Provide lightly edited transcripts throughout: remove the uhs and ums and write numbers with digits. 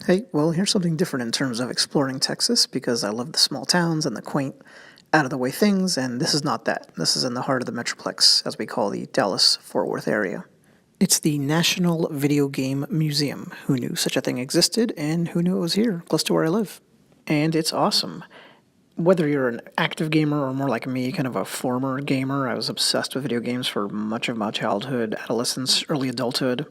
Hey, well, here's something different in terms of exploring Texas because I love the small towns and the quaint, out of the way things, and this is not that. This is in the heart of the Metroplex, as we call the Dallas-Fort Worth area. It's the National Video Game Museum. Who knew such a thing existed, and who knew it was here, close to where I live? And it's awesome. Whether you're an active gamer or more like me, kind of a former gamer, I was obsessed with video games for much of my childhood, adolescence, early adulthood.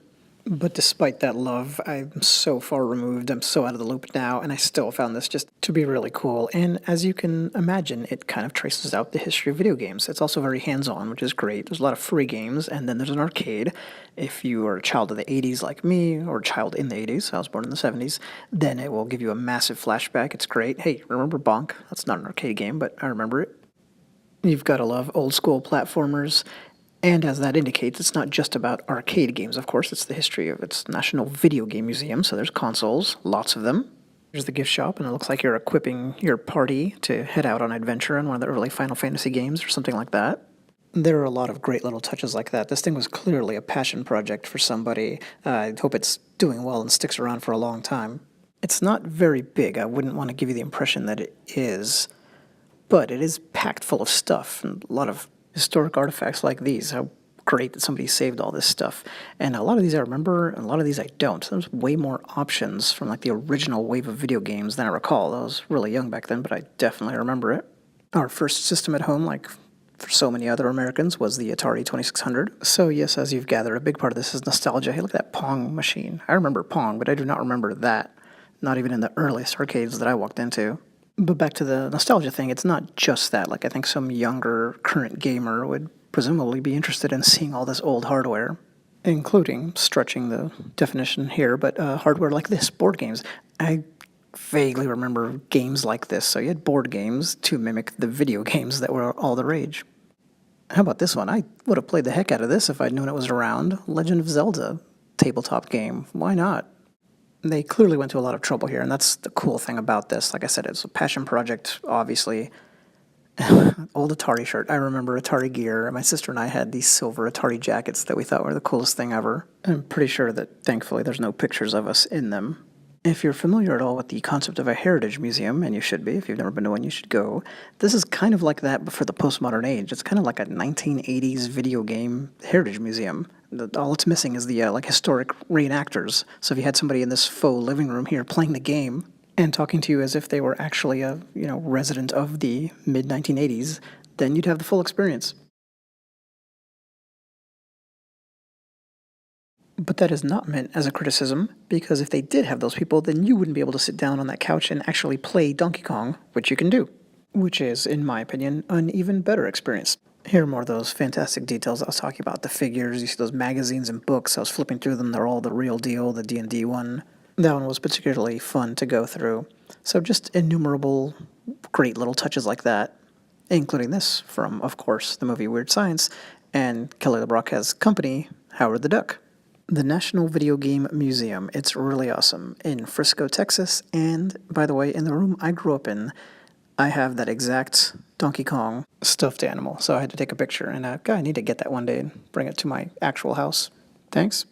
But despite that love, I'm so far removed, I'm so out of the loop now, and I still found this just to be really cool. And as you can imagine, it kind of traces out the history of video games. It's also very hands-on, which is great. There's a lot of free games, and then there's an arcade. If you are a child of the 80s like me, or a child in the 80s, I was born in the 70s, then it will give you a massive flashback. It's great. Hey, remember Bonk? That's not an arcade game, but I remember it. You've got to love old school platformers. And as that indicates, it's not just about arcade games, of course. It's the history of its National Video Game Museum, so there's consoles, lots of them. There's the gift shop, and it looks like you're equipping your party to head out on an adventure in one of the early Final Fantasy games or something like that. There are a lot of great little touches like that. This thing was clearly a passion project for somebody. I hope it's doing well and sticks around for a long time. It's not very big. I wouldn't want to give you the impression that it is, but it is packed full of stuff and a lot of historic artifacts like these. How great that somebody saved all this stuff. And a lot of these I remember, and a lot of these I don't. There's way more options from like the original wave of video games than I recall. I was really young back then, but I definitely remember it. Our first system at home, like for so many other Americans, was the Atari 2600. So yes, as you've gathered, a big part of this is nostalgia. Hey, look at that Pong machine. I remember Pong, but I do not remember that. Not even in the earliest arcades that I walked into. But back to the nostalgia thing, it's not just that. Like, I think some younger, current gamer would presumably be interested in seeing all this old hardware, including, stretching the definition here, but hardware like this, board games. I vaguely remember games like this, so you had board games to mimic the video games that were all the rage. How about this one? I would have played the heck out of this if I'd known it was around. Legend of Zelda tabletop game. Why not? They clearly went to a lot of trouble here, and that's the cool thing about this. Like I said, it's a passion project, obviously. Old Atari shirt. I remember Atari gear. My sister and I had these silver Atari jackets that we thought were the coolest thing ever. I'm pretty sure that, thankfully, there's no pictures of us in them. If you're familiar at all with the concept of a heritage museum, and you should be, if you've never been to one, you should go, this is kind of like that, but for the postmodern age. It's kind of like a 1980s video game heritage museum. All it's missing is the like historic reenactors. So if you had somebody in this faux living room here playing the game and talking to you as if they were actually a resident of the mid-1980s, then you'd have the full experience. But that is not meant as a criticism, because if they did have those people, then you wouldn't be able to sit down on that couch and actually play Donkey Kong, which you can do, which is, in my opinion, an even better experience. Here are more of those fantastic details I was talking about. The figures, you see those magazines and books. I was flipping through them. They're all the real deal, the D&D one. That one was particularly fun to go through. So just innumerable great little touches like that, including this from, of course, the movie Weird Science and Kelly LeBrock's company, Howard the Duck. The National Video Game Museum. It's really awesome in Frisco, Texas. And, by the way, in the room I grew up in, I have that exact Donkey Kong stuffed animal, so I had to take a picture, and I need to get that one day and bring it to my actual house. Thanks.